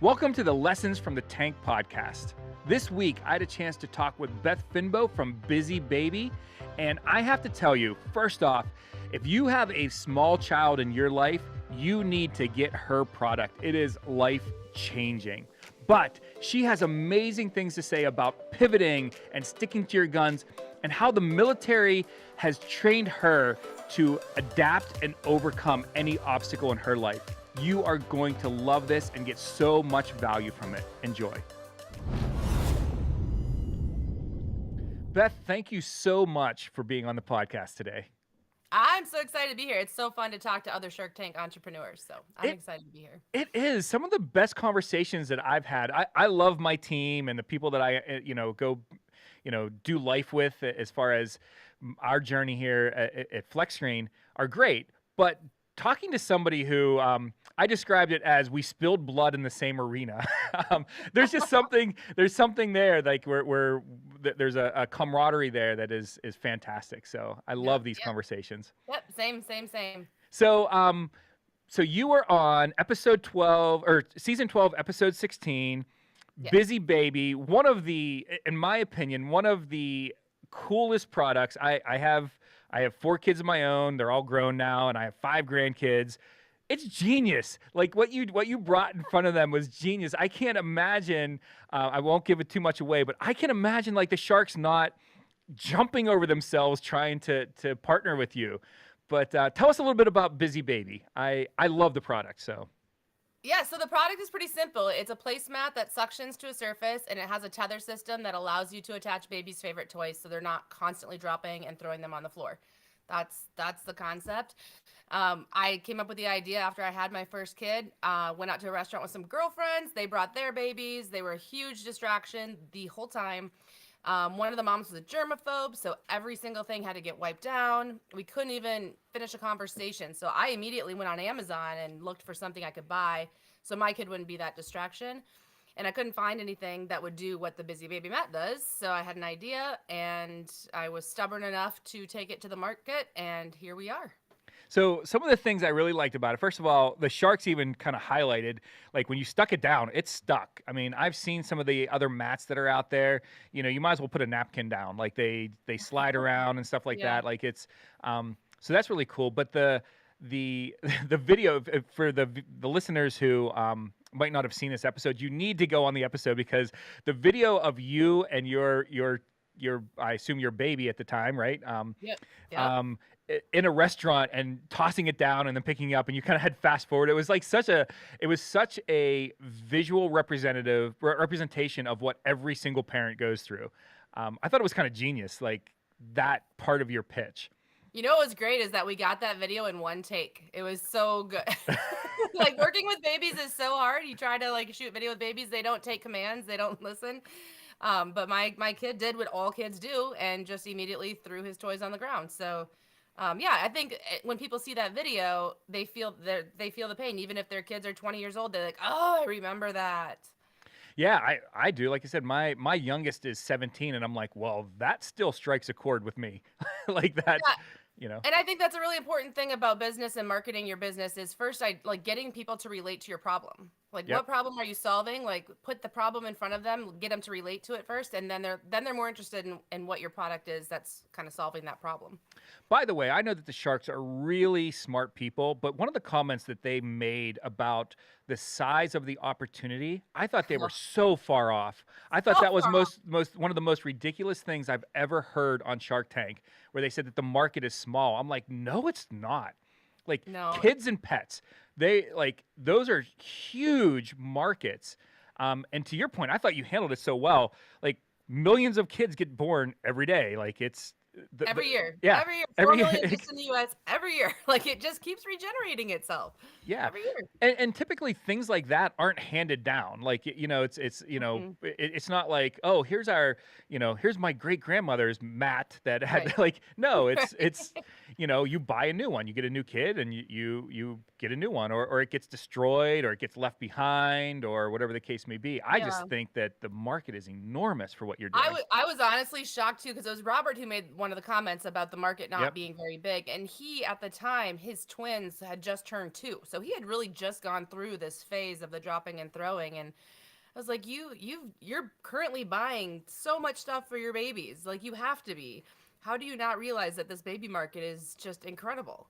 Welcome to the Lessons from the Tank podcast. This week, I had a chance to talk with Beth Fynbo from Busy Baby. And I have to tell you, first off, if you have a small child in your life, you need to get her product. It is life-changing. But she has amazing things to say about pivoting and sticking to your guns and how the military has trained her to adapt and overcome any obstacle in her life. You are going to love this and get so much value from it. Enjoy. Beth, thank you so much for being on the podcast today. I'm so excited to be here. It's so fun to talk to other Shark Tank entrepreneurs. So I'm excited to be here. It is some of the best conversations that I've had. I love my team and the people that I, go, do life with as far as our journey here at FlexScreen are great. But talking to somebody who I described it as we spilled blood in the same arena. There's just something. There's something there, like where there's a camaraderie there that is fantastic. So I love these conversations. Yep, same. So so you were on episode 12 or season 12, episode 16. Yes. Busy Baby. One of the, in my opinion, one of the coolest products. I have 4 kids of my own. They're all grown now, and I have 5 grandkids. It's genius. Like what you brought in front of them was genius. I can't imagine. I won't give it too much away, but I can imagine like the sharks not jumping over themselves trying to partner with you. But tell us a little bit about Busy Baby. I love the product. So. Yeah, so the product is pretty simple. It's a placemat that suctions to a surface, and it has a tether system that allows you to attach baby's favorite toys so they're not constantly dropping and throwing them on the floor. That's the concept. I came up with the idea after I had my first kid. Went out to a restaurant with some girlfriends. They brought their babies. They were a huge distraction the whole time. One of the moms was a germaphobe, so every single thing had to get wiped down. We couldn't even finish a conversation. So I immediately went on Amazon and looked for something I could buy so my kid wouldn't be that distraction. And I couldn't find anything that would do what the Busy Baby mat does. So I had an idea, and I was stubborn enough to take it to the market, and here we are. So some of the things I really liked about it, first of all, the sharks even kind of highlighted, like when you stuck it down, it stuck. I mean, I've seen some of the other mats that are out there. You know, you might as well put a napkin down. Like they slide around and stuff like that. Like it's, so that's really cool. But the video for the listeners who might not have seen this episode, you need to go on the episode because the video of you and your I assume your baby at the time, right? Yep. In a restaurant and tossing it down and then picking it up, and you kind of had fast forward. It was like such a visual representation of what every single parent goes through. I thought it was kind of genius, like that part of your pitch. You know what was great is that we got that video in one take. It was so good. Like working with babies is so hard. You try to like shoot video with babies, they don't take commands, they don't listen. But my kid did what all kids do and just immediately threw his toys on the ground. So I think when people see that video, they feel the pain. Even if their kids are 20 years old, they're like, oh, I remember that. Yeah, I do. Like I said, my youngest is 17, and I'm like, well, that still strikes a chord with me. Like that. Yeah. You know. And I think that's a really important thing about business and marketing your business is first, like getting people to relate to your problem. Like, what problem are you solving? Like, put the problem in front of them, get them to relate to it first, and then they're more interested in what your product is that's kind of solving that problem. By the way, I know that the sharks are really smart people, but one of the comments that they made about the size of the opportunity, I thought they were so far off. I thought that was one of the most ridiculous things I've ever heard on Shark Tank, where they said that the market is small. I'm like, no, it's not. Like kids and pets, those are huge markets. And to your point, I thought you handled it so well. Like millions of kids get born every day. Like it's every year. Yeah. Every year. 4 million just in the US every year. Like it just keeps regenerating itself. Yeah. Every year. And typically things like that aren't handed down. Like, it's not like, oh, here's my great grandmother's mat that had no, it's, you buy a new one, you get a new kid and you get a new one or it gets destroyed or it gets left behind or whatever the case may be. I just think that the market is enormous for what you're doing. I was honestly shocked too, because it was Robert who made one one of the comments about the market not Yep. being very big. And he, at the time, his twins had just turned 2. So he had really just gone through this phase of the dropping and throwing. And I was like, you're currently buying so much stuff for your babies. Like, you have to be. How do you not realize that this baby market is just incredible?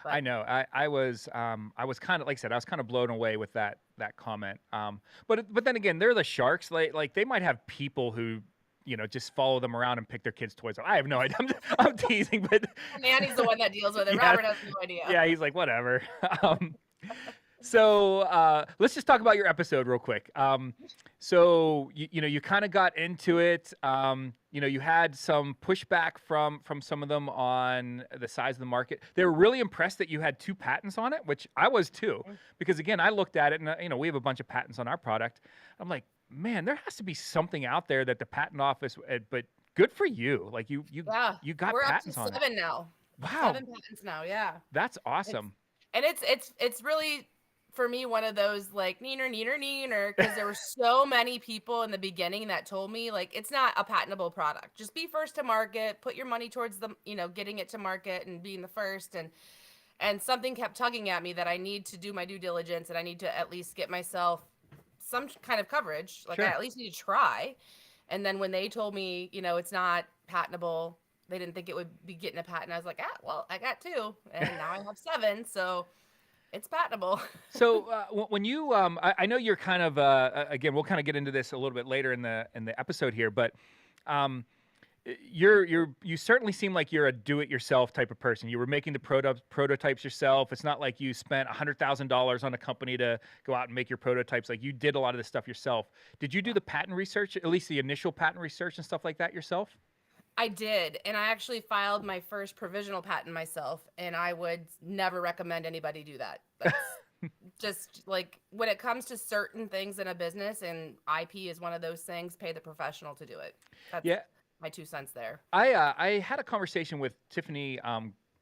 I But know. I was kind of, like I said, I was kind of blown away with that comment. But then again, they're the sharks. Like they might have people who, just follow them around and pick their kids' toys up. I have no idea. I'm teasing, but Nanny's the one that deals with it. yeah, Robert has no idea. yeah, he's like whatever. So let's just talk about your episode real quick. So you kind of got into it. You had some pushback from some of them on the size of the market. They were really impressed that you had 2 patents on it, which I was too, because again, I looked at it and we have a bunch of patents on our product. I'm like, man, there has to be something out there that the patent office. But good for you. Like you got we're patents up to on it. 7 now. Wow, 7 patents now. Yeah, that's awesome. it's really, for me, one of those like neener, because there were so many people in the beginning that told me like it's not a patentable product. Just be first to market, put your money towards the getting it to market and being the first, and something kept tugging at me that I need to do my due diligence and I need to at least get myself some kind of coverage. Like, Sure. I at least need to try. And then when they told me, it's not patentable, they didn't think it would be getting a patent. I was like, well, I got 2 and now I have 7. So it's patentable. So when you, I know you're kind of, again, we'll kind of get into this a little bit later in the episode here, but you certainly seem like you're a do-it-yourself type of person. You were making the prototypes yourself. It's not like you spent $100,000 on a company to go out and make your prototypes. Like, you did a lot of this stuff yourself. Did you do the patent research, at least the initial patent research and stuff like that yourself? I did, and I actually filed my first provisional patent myself, and I would never recommend anybody do that. That's just like, when it comes to certain things in a business, and IP is one of those things, pay the professional to do it. That's my 2 cents there. I had a conversation with Tiffany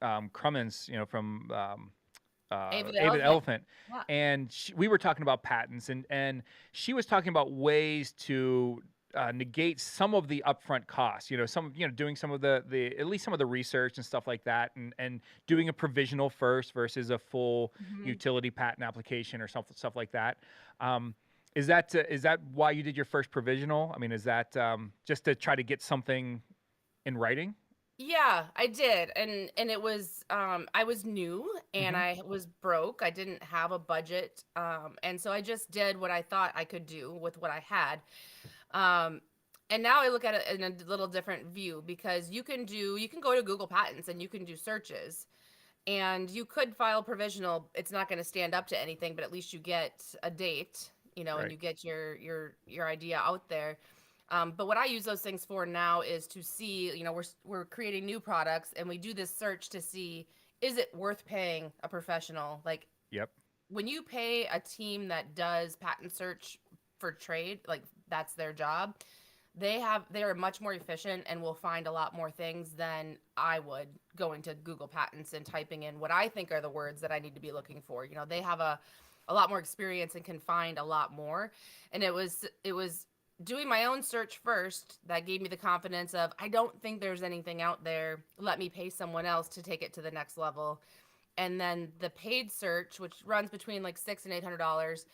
Crummins, from Ava the Elephant. Yeah. And we were talking about patents, and she was talking about ways to negate some of the upfront costs, doing some of the at least some of the research and stuff like that, and doing a provisional first versus a full utility patent application or stuff like that. Is that why you did your first provisional? I mean, is that just to try to get something in writing? Yeah, I did. And it was, I was new and I was broke. I didn't have a budget. And so I just did what I thought I could do with what I had. And now I look at it in a little different view, because you can go to Google Patents and you can do searches, and you could file provisional. It's not going to stand up to anything, but at least you get a date, Right. and you get your idea out there. But what I use those things for now is to see, we're creating new products, and we do this search to see, is it worth paying a professional? Like, Yep. when you pay a team that does patent search for trade, like, that's their job, they are much more efficient and will find a lot more things than I would going to Google Patents and typing in what I think are the words that I need to be looking for. They have a lot more experience and can find a lot more. And it was doing my own search first that gave me the confidence of, I don't think there's anything out there. Let me pay someone else to take it to the next level. And then the paid search, which runs between like $600 and $800,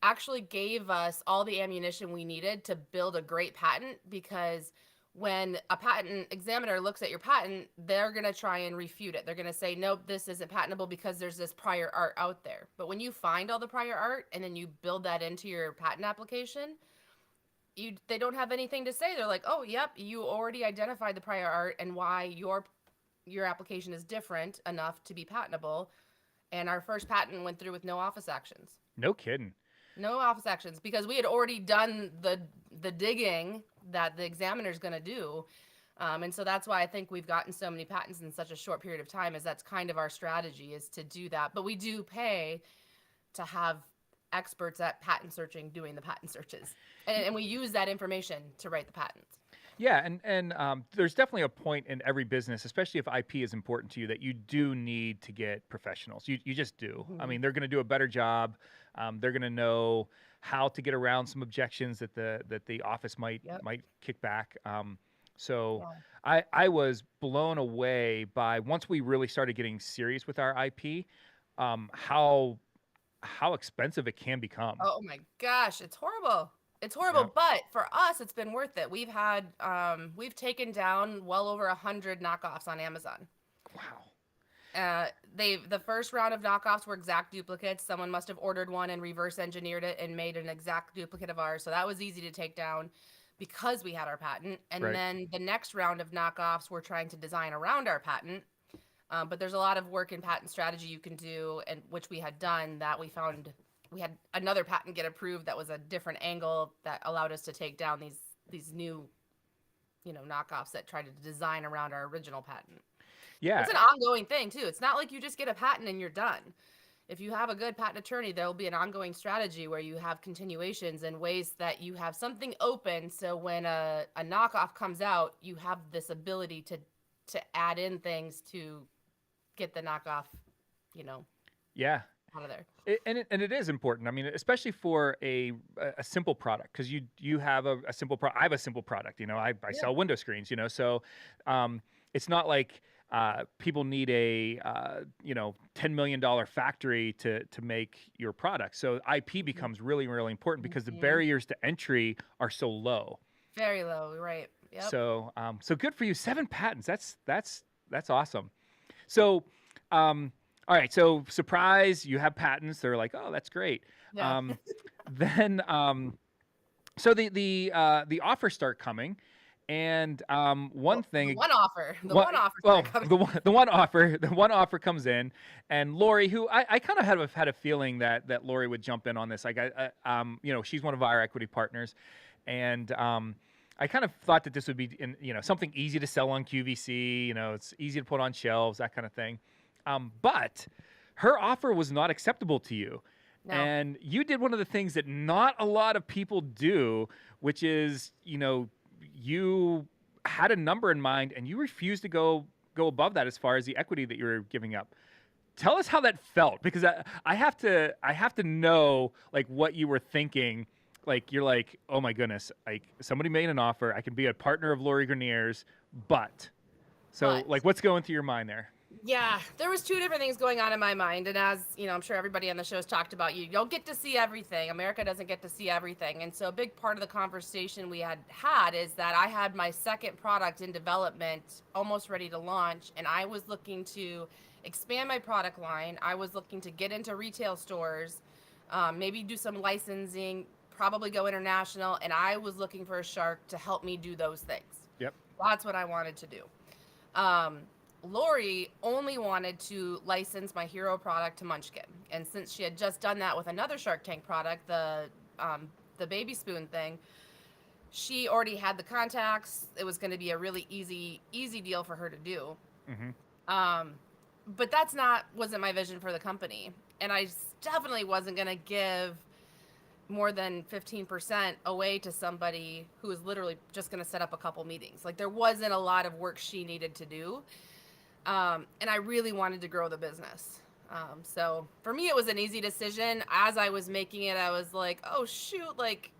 actually gave us all the ammunition we needed to build a great patent, because when a patent examiner looks at your patent, they're going to try and refute it. They're going to say, nope, this isn't patentable because there's this prior art out there. But when you find all the prior art and then you build that into your patent application, they don't have anything to say. They're like, oh, yep, you already identified the prior art and why your application is different enough to be patentable. And our first patent went through with no office actions. No kidding. No office actions, because we had already done the digging that the examiner is going to do. And so that's why I think we've gotten so many patents in such a short period of time, is that's kind of our strategy, is to do that. But we do pay to have experts at patent searching doing the patent searches. And we use that information to write the patents. Yeah, and there's definitely a point in every business, especially if IP is important to you, that you do need to get professionals. You just do. I mean, they're going to do a better job. They're going to know how to get around some objections that the office might kick back. So Yeah. I was blown away by once we really started getting serious with our IP, how expensive it can become. Oh my gosh, it's horrible. It's horrible, Yeah. but for us, it's been worth it. We've taken down well over 100 knockoffs on Amazon. Wow. The first round of knockoffs were exact duplicates. Someone must have ordered one and reverse engineered it and made an exact duplicate of ours. So that was easy to take down because we had our patent. And Right. then the next round of knockoffs, we're trying to design around our patent. But there's a lot of work in patent strategy you can do, and which we had done that we found we had another patent get approved that was a different angle that allowed us to take down these new, knockoffs that tried to design around our original patent. Yeah. It's an ongoing thing too. It's not like you just get a patent and you're done. If you have a good patent attorney, there will be an ongoing strategy where you have continuations and ways that you have something open. So when a knockoff comes out, you have this ability to add in things to get the knockoff, Yeah. out of there. And it is important. I mean, especially for a simple product, because you have a simple product. I have a simple product. I Yeah. sell window screens. So it's not like people need a $10 million factory to make your product. So IP becomes really, really important because the barriers to entry are so low. Very low, right? Yep. So good for you. 7 patents. That's awesome. So all right, so surprise, you have patents. They're like, oh, that's great. Yeah. Then so the offers start coming, and one thing. The one offer. Well, the one offer comes in, and Lori, who I kind of had a feeling that Lori would jump in on this. Like she's one of our equity partners, and I kind of thought that this would be something easy to sell on QVC. It's easy to put on shelves, that kind of thing. But her offer was not acceptable to you. No. And you did one of the things that not a lot of people do, which is, you had a number in mind and you refused to go above that as far as the equity that you were giving up. Tell us how that felt, because I have to know like what you were thinking. Like you're like, oh my goodness, like somebody made an offer. I can be a partner of Lori Grenier's, but like what's going through your mind there? Yeah, there was 2 different things going on in my mind, and as I'm sure everybody on the show has talked about, you don't get to see everything. America doesn't get to see everything, and so a big part of the conversation we had is that I had my second product in development, almost ready to launch, and I was looking to expand my product line. I was looking to get into retail stores, maybe do some licensing, probably go international, and I was looking for a shark to help me do those things. Yep, that's what I wanted to do. Lori only wanted to license my hero product to Munchkin. And since she had just done that with another Shark Tank product, the baby spoon thing, she already had the contacts. It was going to be a really easy deal for her to do. Mm-hmm. But wasn't my vision for the company. And I definitely wasn't going to give more than 15% away to somebody who was literally just going to set up a couple meetings. Like there wasn't a lot of work she needed to do. And I really wanted to grow the business. So for me, it was an easy decision. As I was making it, I was like, oh shoot, like,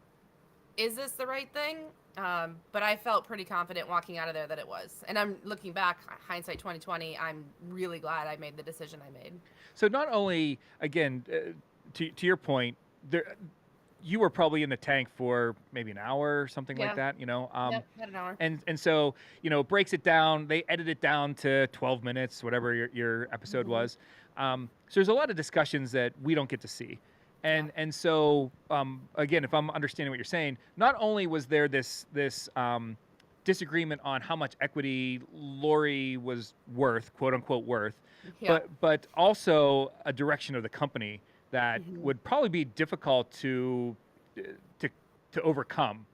is this the right thing? But I felt pretty confident walking out of there that it was. And I'm looking back, hindsight 2020, I'm really glad I made the decision I made. So not only, again, to your point, you were probably in the tank for maybe an hour or something like that, Yep, about an hour. And so, breaks it down. They edit it down to 12 minutes, whatever your episode was. So there's a lot of discussions that we don't get to see. And so, again, if I'm understanding what you're saying, not only was there this disagreement on how much equity Lori was worth, quote unquote worth, but also a direction of the company that would probably be difficult to overcome.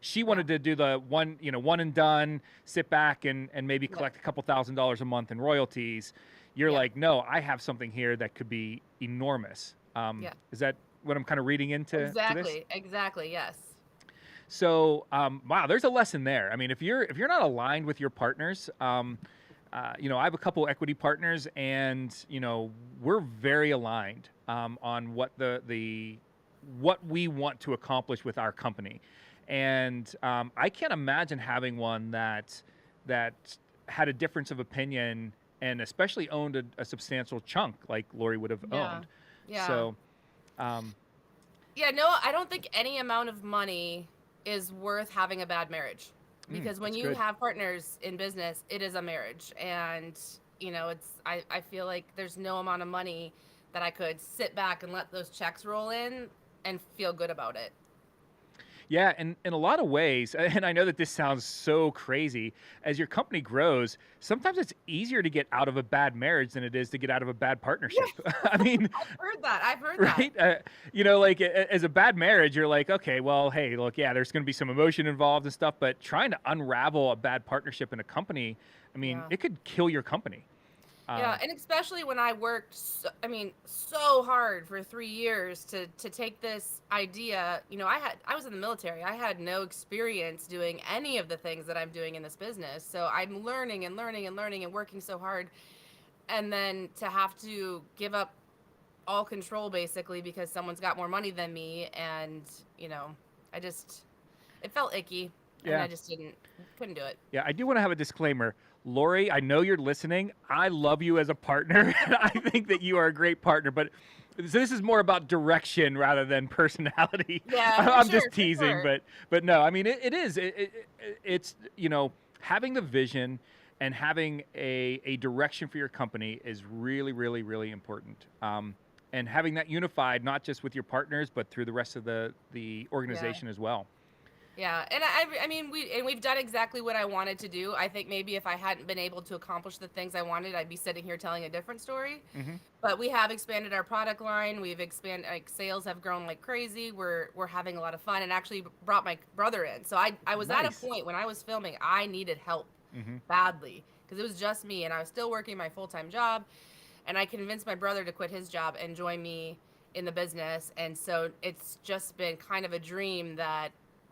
She wanted to do the one and done, sit back and maybe collect a couple $1,000s a month in royalties. You're like, no, I have something here that could be enormous. Is that what I'm kind of reading into? Exactly. Yes. So, wow, there's a lesson there. I mean, if you're not aligned with your partners, I have a couple equity partners, and we're very aligned on what what we want to accomplish with our company, And I can't imagine having one that had a difference of opinion and especially owned a substantial chunk like Lori would have Yeah. owned. Yeah. So, um, Yeah, no, I don't think any amount of money is worth having a bad marriage. Because when that's you good. have partners in business, it is a marriage. And, I feel like there's no amount of money that I could sit back and let those checks roll in and feel good about it. Yeah, and in a lot of ways, and I know that this sounds so crazy, as your company grows, sometimes it's easier to get out of a bad marriage than it is to get out of a bad Yeah, partnership. I mean, I've heard that. I've heard that. right? Like as a bad marriage, you're like, okay, well, hey, look, yeah, there's going to be some emotion involved and stuff, but trying to unravel a bad partnership in a company, I mean, Yeah. it could kill your company. Yeah, Um, and especially when I worked, so hard for 3 years to take this idea. I was in the military. I had no experience doing any of the things that I'm doing in this business. So I'm learning and learning and learning and working so hard, and then to have to give up all control basically because someone's got more money than me, and you know, I just it felt icky, and yeah, I just couldn't do it. yeah, I do want to have a disclaimer. Lori, I know you're listening. I love you as a partner. I think that you are a great partner, but so this is more about direction rather than personality. Yeah, for I'm sure, just for teasing, sure. but no, I mean it is. It's having the vision and having a direction for your company is really, really, really important. And having that unified, not just with your partners, but through the rest of the Yeah. organization as well. Yeah, and I mean we've done exactly what I wanted to do. I think maybe if I hadn't been able to accomplish the things I wanted, I'd be sitting here telling a different story. Hmm. But we have expanded our product line. We've expanded, like, sales have grown like crazy. We're having a lot of fun, and actually brought my brother in. So I was at a Nice. point when I was filming, I needed help Hmm. badly because it was just me, and I was still working my full-time job, and I convinced my brother to quit his job and join me in the business. And so it's just been kind of a dream that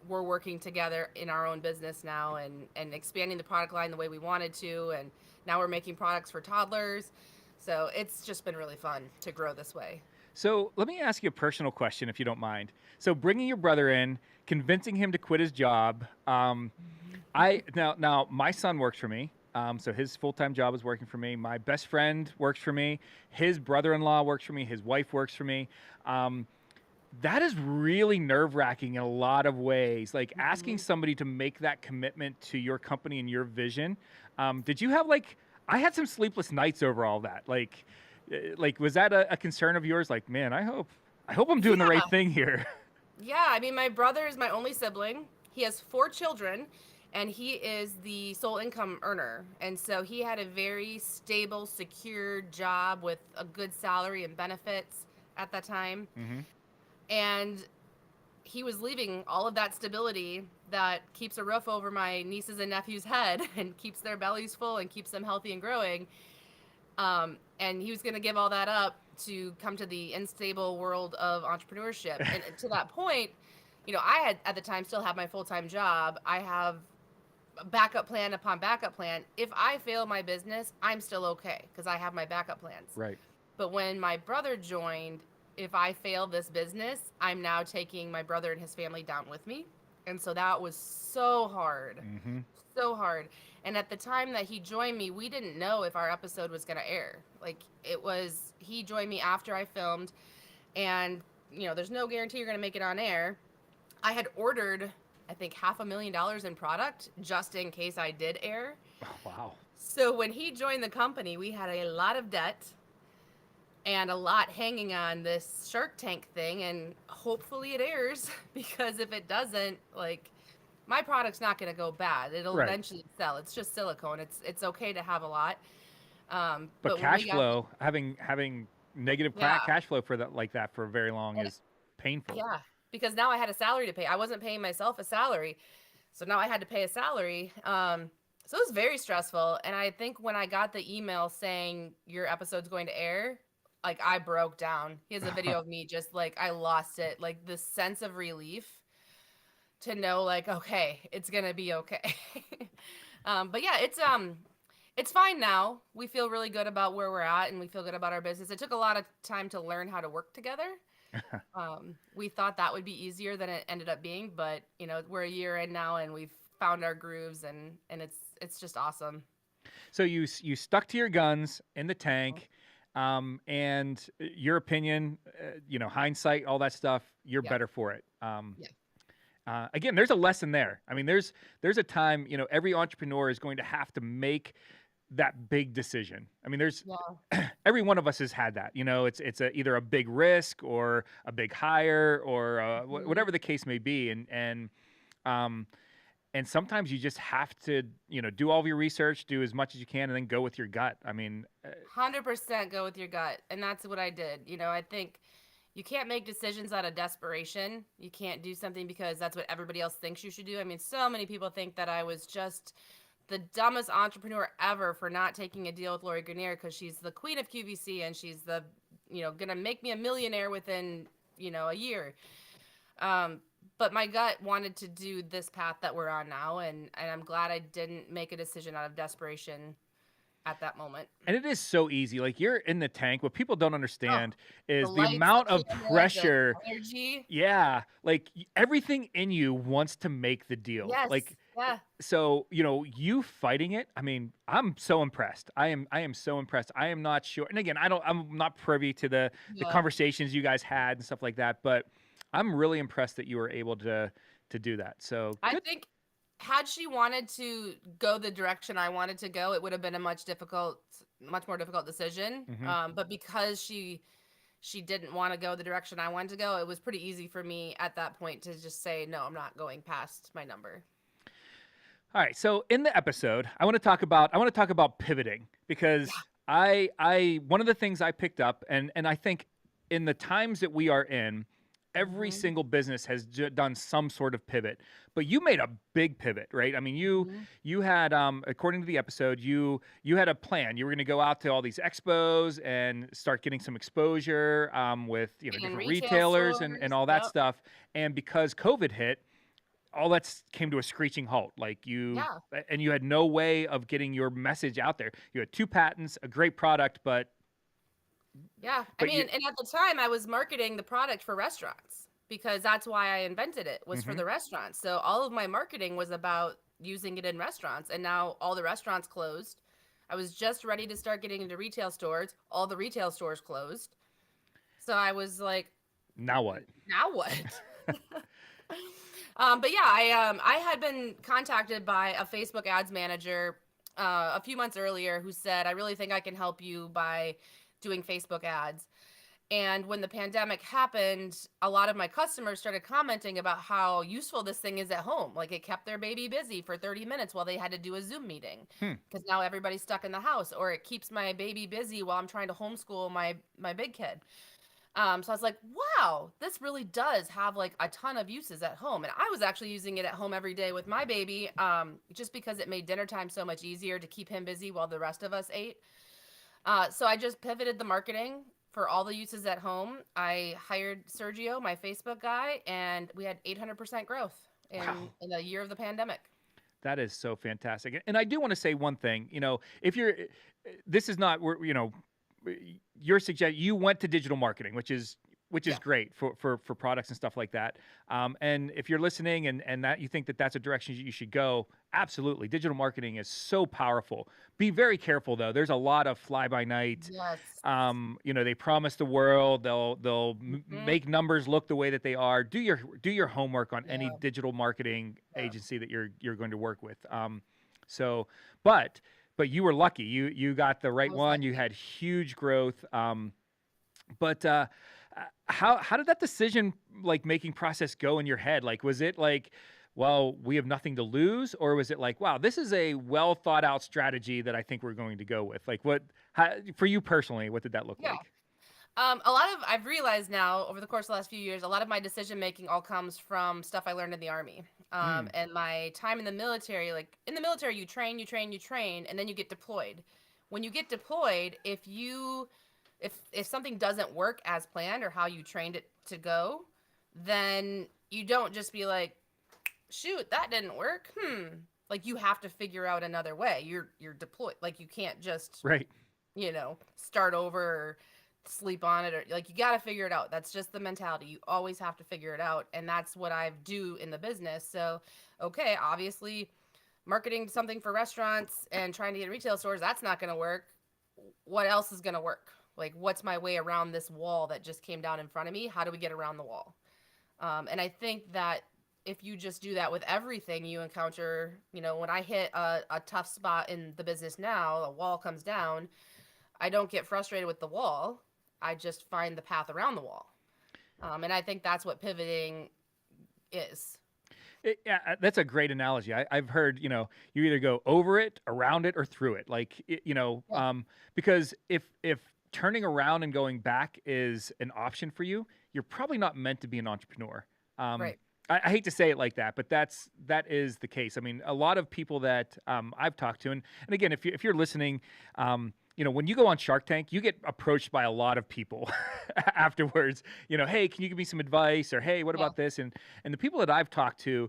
we're working together in our own business now, and expanding the product line the way we wanted to, and now we're making products for toddlers. So it's just been really fun to grow this way. So let me ask you a personal question, if you don't mind. So bringing your brother in, convincing him to quit his job. I now my son works for me. So his full-time job is working for me. My best friend works for me. His brother-in-law works for me. His wife works for me. Um, that is really nerve-wracking in a lot of ways. Like asking Mhm. somebody to make that commitment to your company and your vision. Did you have like? I had some sleepless nights over all that. Like was that a concern of yours? Like, man, I hope I'm doing the right Yeah. thing here. Yeah. I mean, my brother is my only sibling. He has 4 children, and he is the sole income earner. And so he had a very stable, secure job with a good salary and benefits at that time. Hmm. And he was leaving all of that stability that keeps a roof over my nieces and nephews' head and keeps their bellies full and keeps them healthy and growing. And he was going to give all that up to come to the unstable world of entrepreneurship. And to that point, I had at the time still have my full time job. I have a backup plan upon backup plan. If I fail my business, I'm still okay because I have my backup plans. Right. But when my brother joined, if I fail this business, I'm now taking my brother and his family down with me. And so that was so hard. Hmm. So hard. And at the time that he joined me, we didn't know if our episode was going to air. Like, he joined me after I filmed, and, there's no guarantee you're going to make it on air. I had ordered, I think, $500,000 in product just in case I did air. Oh, wow. So when he joined the company, we had a lot of debt and a lot hanging on this Shark Tank thing, and hopefully it airs because if it doesn't, like, my product's not going to go bad. It'll Right. eventually sell. It's just silicone. It's okay to have a lot. But But when we cash got flow, having negative yeah, cash flow for that like that for very long and is painful. yeah, because now I had a salary to pay. I wasn't paying myself a salary, so now I had to pay a salary. So it was very stressful. And I think when I got the email saying your episode's going to air, like, I broke down. He has a video of me just, like, I lost it. Like, the sense of relief to know, like, okay, it's gonna be okay. But yeah, it's fine now. We feel really good about where we're at, and we feel good about our business. It took a lot of time to learn how to work together. We thought that would be easier than it ended up being, but we're a year in now and we've found our grooves, and it's just awesome. So you stuck to your guns in the tank, and your opinion, hindsight, all that stuff, you're Yeah. better for it. Yeah. Again, there's a lesson there. I mean, there's a time, every entrepreneur is going to have to make that big decision. I mean, there's Yeah. every one of us has had that. It's either a big risk or a big hire or Mhm. whatever the case may be, um, and sometimes you just have to, do all of your research, do as much as you can, and then go with your gut. I mean, 100% go with your gut. And that's what I did. I think you can't make decisions out of desperation. You can't do something because that's what everybody else thinks you should do. I mean, so many people think that I was just the dumbest entrepreneur ever for not taking a deal with Lori Greiner because she's the queen of QVC and she's gonna make me a millionaire within, a year. Um, but my gut wanted to do this path that we're on now, and I'm glad I didn't make a decision out of desperation at that moment. and it is so easy. Like, you're in the tank. What people don't Oh, understand the is the lights, amount the of camera, the pressure. energy. Yeah, like everything in you wants to make the deal. Yes. Like, Yeah. so you fighting it. I mean, I'm so impressed. I am so impressed. I am not sure. And again, I'm not privy to the Yeah. conversations you guys had and stuff like that. But I'm really impressed that you were able to do that. So I good. think had she wanted to go the direction I wanted to go, it would have been a much more difficult decision. Hmm. But because she didn't want to go the direction I wanted to go, it was pretty easy for me at that point to just say, no, I'm not going past my number. All right. So in the episode, I want to talk about pivoting because I one of the things I picked up, and I think in the times that we are in, every Hmm. single business has done some sort of pivot. But you made a big pivot, right? I mean, you Hmm. you had, according to the episode, you had a plan. You were going to go out to all these expos and start getting some exposure, with In different retail retailers and stores. all that Yep. stuff. And because COVID hit, all that came to a screeching halt. Like, Yeah. and you had no way of getting your message out there. You had two patents, a great product, Yeah. I but mean, and at the time I was marketing the product for restaurants because that's why I invented it, was for Mhm. the restaurants. So all of my marketing was about using it in restaurants, and now all the restaurants closed. I was just ready to start getting into retail stores. All the retail stores closed. So I was like, Now what? now what? But yeah, I had been contacted by a Facebook ads manager a few months earlier who said, I really think I can help you by doing Facebook ads. And when the pandemic happened, a lot of my customers started commenting about how useful this thing is at home. Like, it kept their baby busy for 30 minutes while they had to do a Zoom meeting Hmm. because now everybody's stuck in the house, or it keeps my baby busy while I'm trying to homeschool my big kid. So I was like, wow, this really does have like a ton of uses at home. And I was actually using it at home every day with my baby, just because it made dinner time so much easier to keep him busy while the rest of us ate. So I just pivoted the marketing for all the uses at home. I hired Sergio, my Facebook guy, and we had 800% growth Wow. in a year of the pandemic. That is so fantastic. And I do want to say one thing. If you're, this is not where, your suggest you went to digital marketing, which is Yeah. great for products and stuff like that. And if you're listening and that you think that that's a direction you should go, absolutely. Digital marketing is so powerful. Be very careful though. There's a lot of fly by night. Yes. They promise the world. They'll Hmm. make numbers look the way that they are. Do your homework on any Yeah. digital marketing Yeah. agency that you're going to work with. So, but you were lucky. You got the I right was one. You lucky. had huge growth. But how did that decision like making process go in your head? Like, was it like, well, we have nothing to lose, or was it like, wow, this is a well thought out strategy that I think we're going to go with? Like, for you personally, what did that look Yeah. like? I've realized now over the course of the last few years, a lot of my decision making all comes from stuff I learned in the army. Hmm. And my time in the military. Like, in the military, you train, you train, you train, and then you get deployed. When you get deployed, if something doesn't work as planned or how you trained it to go, then you don't just be like, shoot, that didn't work. Like, you have to figure out another way. You're deployed. Like, you can't just Right. start over or sleep on it, or like, you got to figure it out. That's just the mentality. You always have to figure it out, and that's what I do in the business. So, okay, obviously, marketing something for restaurants and trying to get retail stores, that's not going to work. What else is going to work? Like, what's my way around this wall that just came down in front of me? How do we get around the wall? And I think that if you just do that with everything you encounter, when I hit a tough spot in the business now, a wall comes down, I don't get frustrated with the wall. I just find the path around the wall. And I think that's what pivoting is. Yeah, that's a great analogy. I've heard, you either go over it, around it, or through it. Like, Yeah. because if turning around and going back is an option for you, you're probably not meant to be an entrepreneur. Right. I hate to say it like that, but that is the case. I mean, a lot of people that I've talked to, and again, if you're listening, when you go on Shark Tank, you get approached by a lot of people afterwards. Hey, can you give me some advice? Or hey, what Yeah. about this? And the people that I've talked to,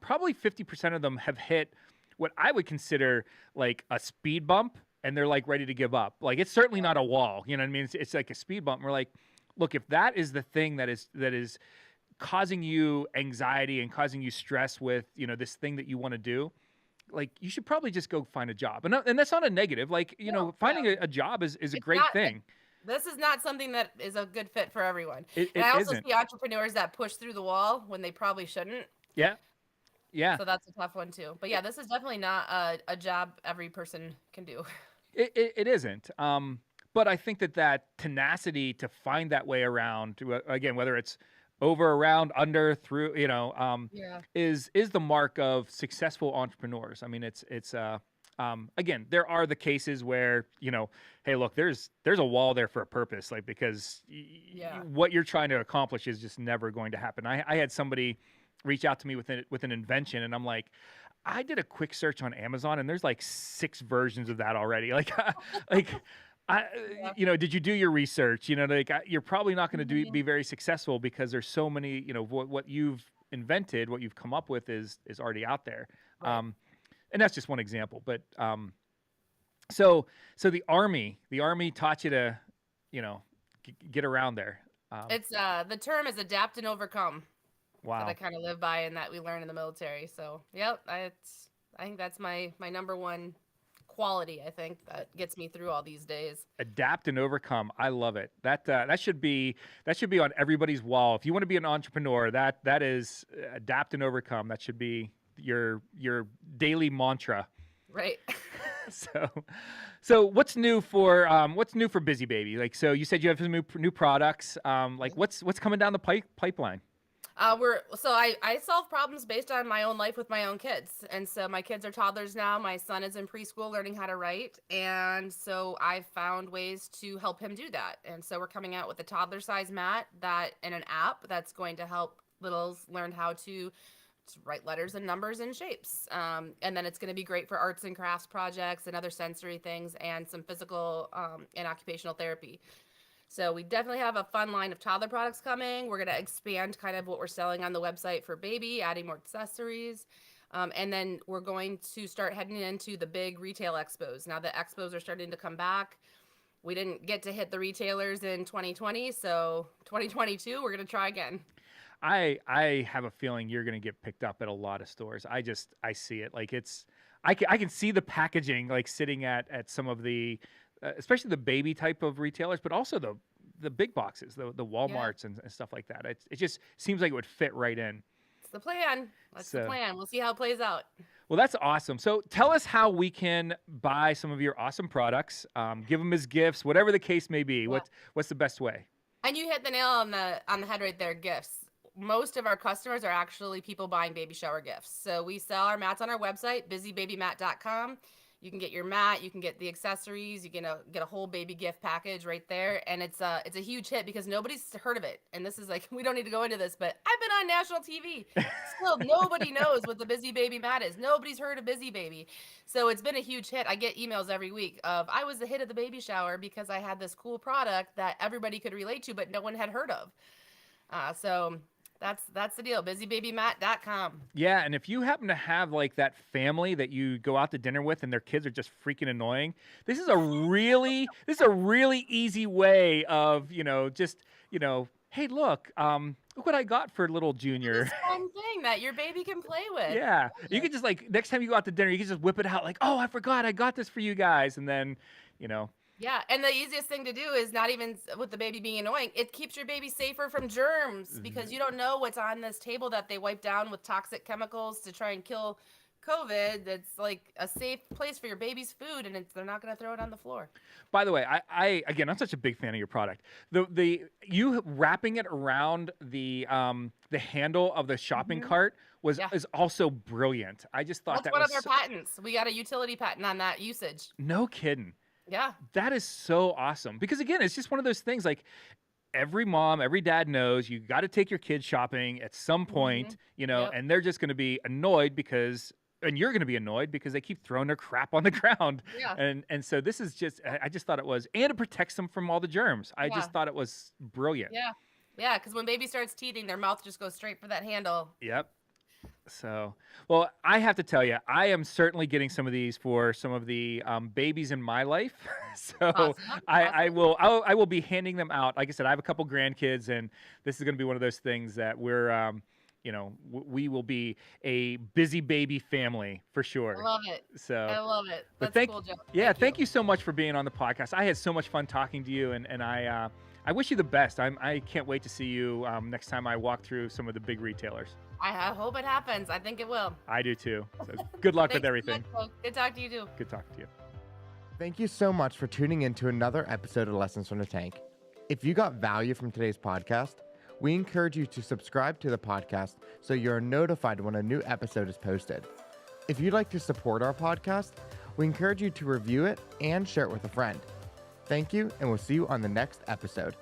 probably 50% of them have hit what I would consider like a speed bump, and they're like ready to give up. Like, it's certainly not a wall. You know what I mean? It's like a speed bump. We're like, look, if that is the thing that is causing you anxiety and causing you stress with this thing that you want to do, like, you should probably just go find a job. And that's not a negative. Like, No, finding yeah. a job is a It's great not. thing. This is not something that is a good fit for everyone. And It I also isn't. see entrepreneurs that push through the wall when they probably shouldn't. Yeah. Yeah. So that's a tough one too. But yeah, this is definitely not a job every person can do. It isn't. But I think that tenacity to find that way around, again, whether it's over, around, under, through, Yeah. is the mark of successful entrepreneurs. I mean, it's again, there are the cases where, hey, look, there's a wall there for a purpose, like, because Yeah. what you're trying to accomplish is just never going to happen. I had somebody reach out to me with an invention, and I'm like, I did a quick search on Amazon, and there's like 6 versions of that already. Like, like, Yeah. did you do your research? Like, you're probably not going to Mhm. be very successful because there's so many. What you've invented, what you've come up with is already out there. Right. And that's just one example. But so the army taught you to, get around there. It's the term is adapt and overcome that I Wow. kind of live by and that we learn in the military. So, yep, I think that's my number one quality, I think, that gets me through all these days. Adapt and overcome. I love it. That should be on everybody's wall. If you want to be an entrepreneur, that is adapt and overcome. That should be your daily mantra. Right. So what's new for Busy Baby? Like, so you said you have some new products. Like, what's coming down the pipeline? I solve problems based on my own life with my own kids. And so my kids are toddlers now. My son is in preschool learning how to write. And so I've found ways to help him do that. And so we're coming out with a toddler size mat and an app that's going to help littles learn how to write letters and numbers and shapes. And then it's going to be great for arts and crafts projects and other sensory things and some physical and occupational therapy. So we definitely have a fun line of toddler products coming. We're going to expand kind of what we're selling on the website for baby, adding more accessories. And then we're going to start heading into the big retail expos. Now the expos are starting to come back. We didn't get to hit the retailers in 2020, so 2022, we're going to try again. I have a feeling you're going to get picked up at a lot of stores. I see it. Like, I can see the packaging, like, sitting at some of the, especially the baby type of retailers, but also the big boxes, the Yeah, Walmarts and stuff like that. It just seems like it would fit right in. it's the plan. That's the So, plan. We'll see how it plays out. well, that's awesome. So tell us how we can buy some of your awesome products, give them as gifts, whatever the case may be. Yeah. What's the best way? And you hit the nail on the head right there, gifts. Most of our customers are actually people buying baby shower gifts. So we sell our mats on our website, busybabymat.com. You can get your mat, you can get the accessories, you can get a whole baby gift package right there, and it's a huge hit because nobody's heard of it. And this is like, we don't need to go into this, but I've been on national TV. Still, nobody knows what the Busy Baby mat is. Nobody's heard of Busy Baby, so it's been a huge hit. I get emails every week of I was the hit of the baby shower because I had this cool product that everybody could relate to, but no one had heard of. So That's the deal. Busybabymat.com. Yeah, and if you happen to have like that family that you go out to dinner with and their kids are just freaking annoying, this is a really easy way of, hey, look what I got for little Junior. This fun thing that your baby can play with. Yeah, you can just like next time you go out to dinner, you can just whip it out like, oh, I forgot I got this for you guys, and then, Yeah, and the easiest thing to do is not even with the baby being annoying. It keeps your baby safer from germs because you don't know what's on this table that they wipe down with toxic chemicals to try and kill COVID. It's like a safe place for your baby's food, and they're not going to throw it on the floor. By the way, I'm such a big fan of your product. You wrapping it around the handle of the shopping cart is also brilliant. I just thought That's one of our patents. We got a utility patent on that usage. No kidding. Yeah. That is so awesome. Because again, it's just one of those things like every mom, every dad knows you got to take your kids shopping at some point, and they're just going to be annoyed and you're going to be annoyed because they keep throwing their crap on the ground. Yeah. And so this is I just thought it was, and it protects them from all the germs. I just thought it was brilliant. Yeah. Yeah. Because when baby starts teething, their mouth just goes straight for that handle. Yep. So, well, I have to tell you, I am certainly getting some of these for some of the babies in my life. So Awesome. I will be handing them out. Like I said, I have a couple grandkids, and this is going to be one of those things that we're, we will be a busy baby family for sure. I love it. So I love it. That's cool, Joe. Thank you so much for being on the podcast. I had so much fun talking to you, and I wish you the best. I can't wait to see you next time I walk through some of the big retailers. I hope it happens. I think it will. I do too. So good luck with everything. So much, good talk to you too. Good talking to you. Thank you so much for tuning in to another episode of Lessons from the Tank. If you got value from today's podcast, we encourage you to subscribe to the podcast so you're notified when a new episode is posted. If you'd like to support our podcast, we encourage you to review it and share it with a friend. Thank you, and we'll see you on the next episode.